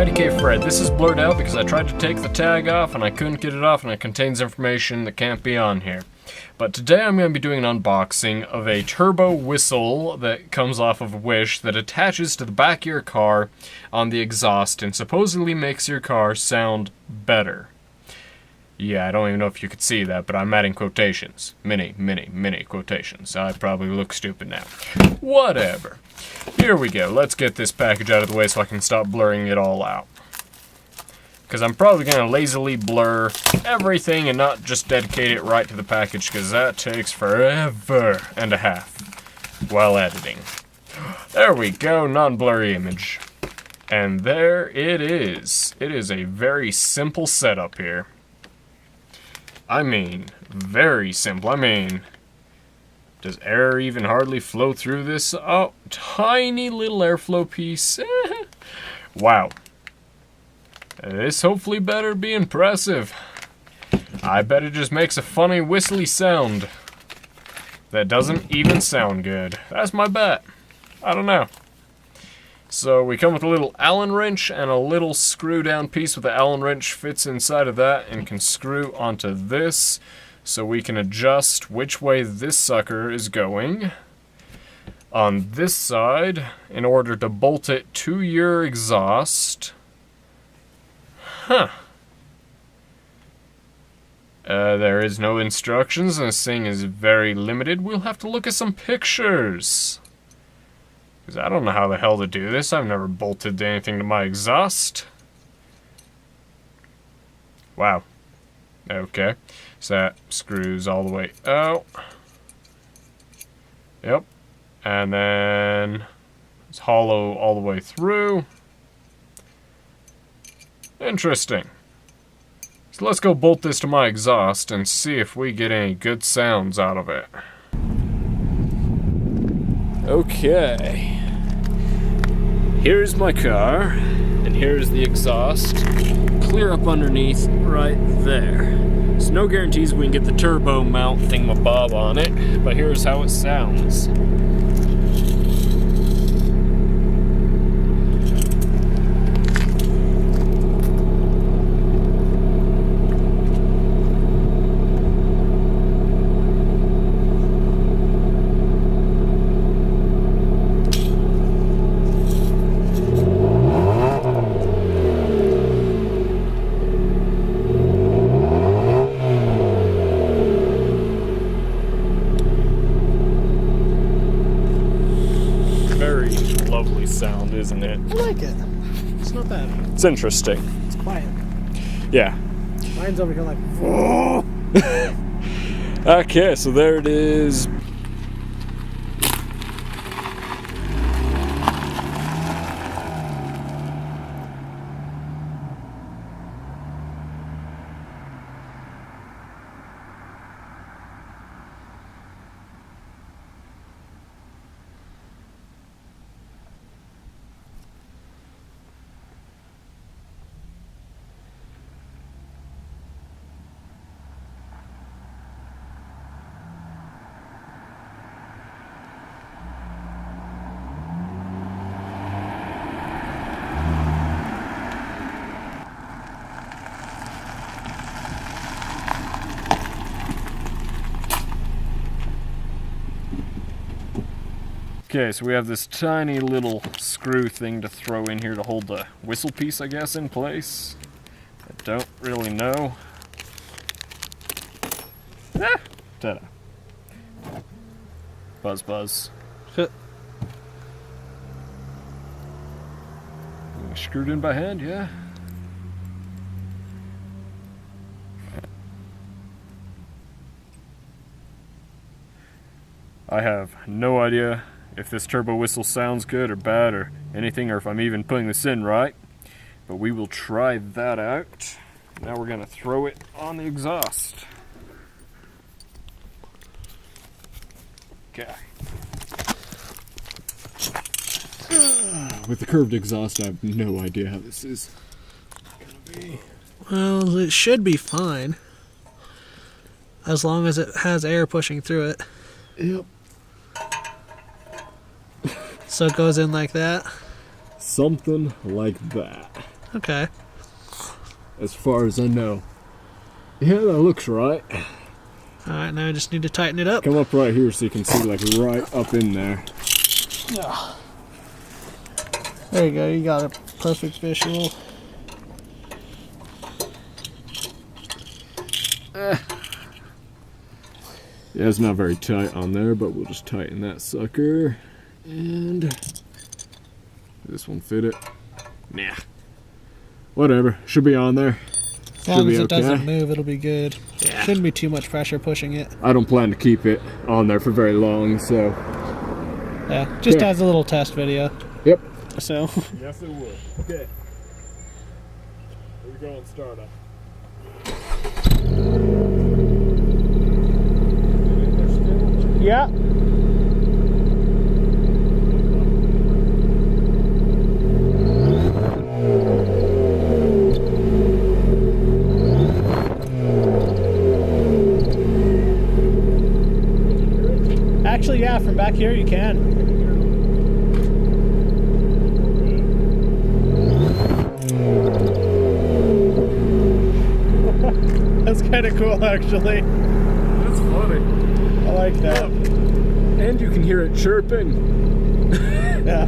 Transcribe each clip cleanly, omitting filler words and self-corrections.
IDK Fred. This is blurred out because I tried to take the tag off and I couldn't get it off, and it contains information that can't be on here. But today I'm going to be doing an unboxing of a turbo whistle that comes off of Wish that attaches to the back of your car on the exhaust and supposedly makes your car sound better. Yeah, I don't even know if you could see that, but I'm adding quotations. Many quotations. I probably look stupid now. Whatever. Here we go. Let's get this package out of the way so I can stop blurring it all out. Because I'm probably going to lazily blur everything and not just dedicate it right to the package, because that takes forever and a half while editing. There we go, non-blurry image. And there it is. It is a very simple setup here. I mean, very simple. I mean, does air even hardly flow through this? Oh, tiny little airflow piece. Wow. This hopefully better be impressive. I bet it just makes a funny whistly sound that doesn't even sound good. That's my bet. I don't know. So we come with a little Allen wrench and a little screw down piece with the Allen wrench fits inside of that and can screw onto this so we can adjust which way this sucker is going on this side in order to bolt it to your exhaust. Huh. There is no instructions and this thing is very limited. We'll have to look at some pictures. Because I don't know how the hell to do this. I've never bolted anything to my exhaust. Wow. Okay. So that screws all the way out. Yep. And then it's hollow all the way through. Interesting. So let's go bolt this to my exhaust and see if we get any good sounds out of it. Okay. Here's my car, and here's the exhaust. Clear up underneath right there. There's no guarantees we can get the turbo mount thingamabob on it, but here's how it sounds. Lovely sound, isn't it? I like it. It's not bad. It's interesting. It's quiet. Yeah. Mine's over here like, whoa. Okay, so there it is. Okay, so we have this tiny little screw thing to throw in here to hold the whistle piece, I guess, in place. I don't really know. Ah! Ta-da. Buzz, buzz. Screwed in by hand, yeah? I have no idea if this turbo whistle sounds good or bad or anything, or if I'm even putting this in right. But we will try that out. Now we're going to throw it on the exhaust. Okay. With the curved exhaust, I have no idea how this is gonna be. Well, it should be fine. As long as it has air pushing through it. Yep. So it goes in like that? Something like that. Okay. As far as I know. Yeah, that looks right. Alright, now I just need to tighten it up. Come up right here so you can see like right up in there. Yeah. There you go, you got a perfect visual. Yeah, it's not very tight on there, but we'll just tighten that sucker. And this one fit it. Nah. Whatever. Should be on there. As long as it doesn't move, it'll be good. Yeah. Shouldn't be too much pressure pushing it. I don't plan to keep it on there for very long, so. Yeah, just as a little test video. Yep. So. Yes, it would. Okay. Here we go on startup. Yeah. Actually, yeah, from back here you can. That's kind of cool, actually. That's funny. I like that. And you can hear it chirping. Yeah.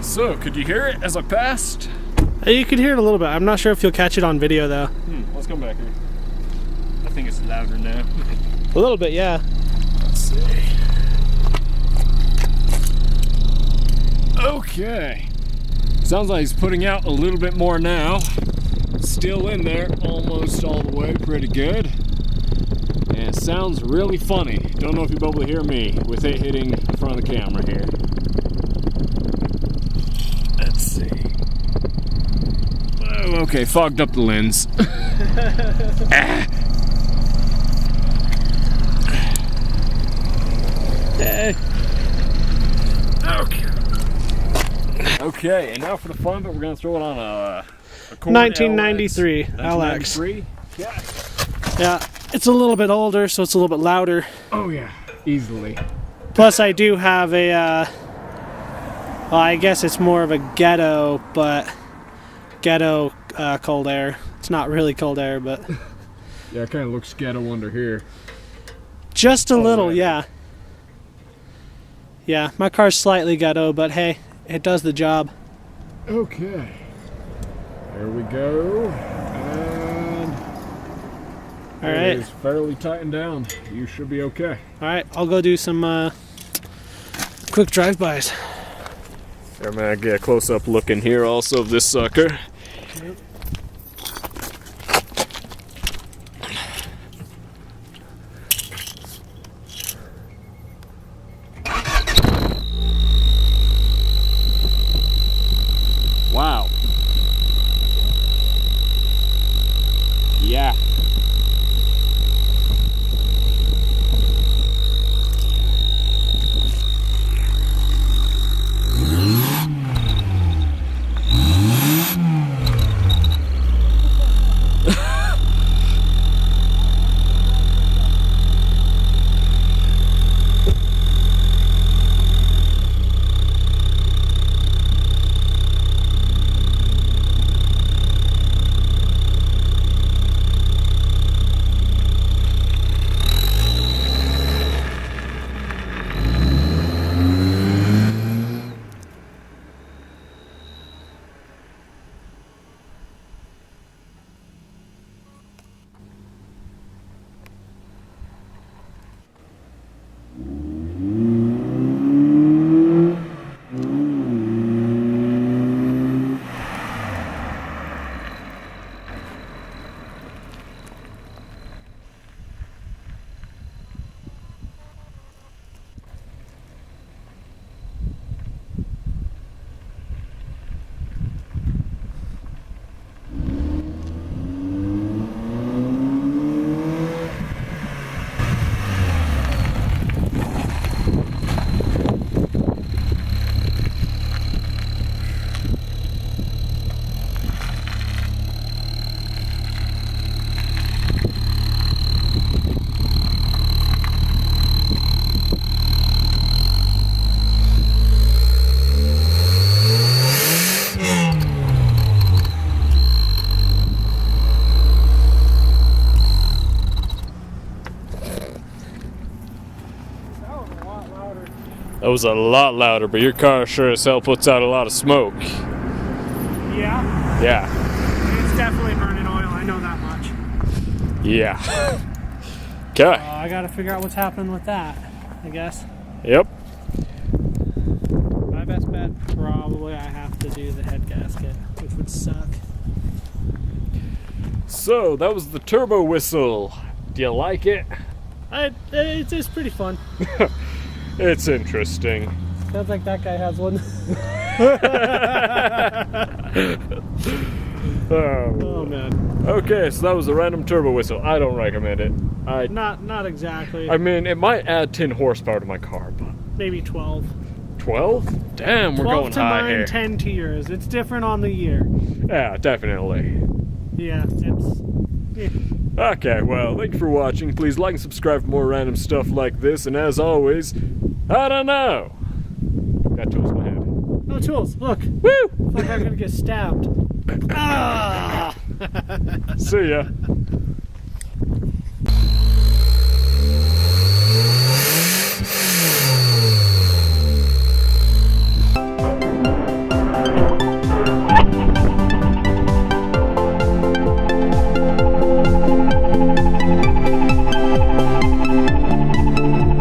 So, could you hear it as I passed? You could hear it a little bit. I'm not sure if you'll catch it on video though. Let's come back here. I think it's louder now. A little bit, yeah. Let's see. Okay. Sounds like he's putting out a little bit more now. Still in there, almost all the way, pretty good. And it sounds really funny. Don't know if you'll be able to hear me with it hitting in front of the camera here. Let's see. Oh, okay, fogged up the lens. Okay, and now for the fun, but we're gonna throw it on a Accord 1993 LX. 1993? Yeah, it's a little bit older, so it's a little bit louder. Oh yeah, easily. Plus, I do have a, well, I guess it's more of a ghetto, but ghetto cold air. It's not really cold air, but Yeah, it kind of looks ghetto under here. just a little, right. yeah. Yeah, my car's slightly ghetto, but hey, it does the job. Okay. There we go. And All it right, is fairly tightened down. You should be okay. all right. I'll go do some quick drive-bys. I'm gonna get a close-up look in here also of this sucker. Yep. Wow. Yeah. That was a lot louder, but your car sure as hell puts out a lot of smoke. Yeah? Yeah. It's definitely burning oil, I know that much. Yeah. Okay. I gotta figure out what's happening with that, I guess. Yep. My best bet, probably I have to do the head gasket, which would suck. So, that was the turbo whistle. Do you like it? It's pretty fun. It's interesting. Sounds like that guy has one. Oh man. Okay, so that was a random turbo whistle. I don't recommend it. Not exactly. I mean, it might add 10 horsepower to my car, but Maybe 12. 12? Damn, we're 12 going to high mine, here. 10 to yours. It's different on the year. Yeah, definitely. Yeah, it's... Yeah. Okay, well, thank you for watching. Please like and subscribe for more random stuff like this. And as always, I don't know. That tool's my head. Oh, tools, look. Woo! It's like I'm gonna get stabbed. Ah! See ya.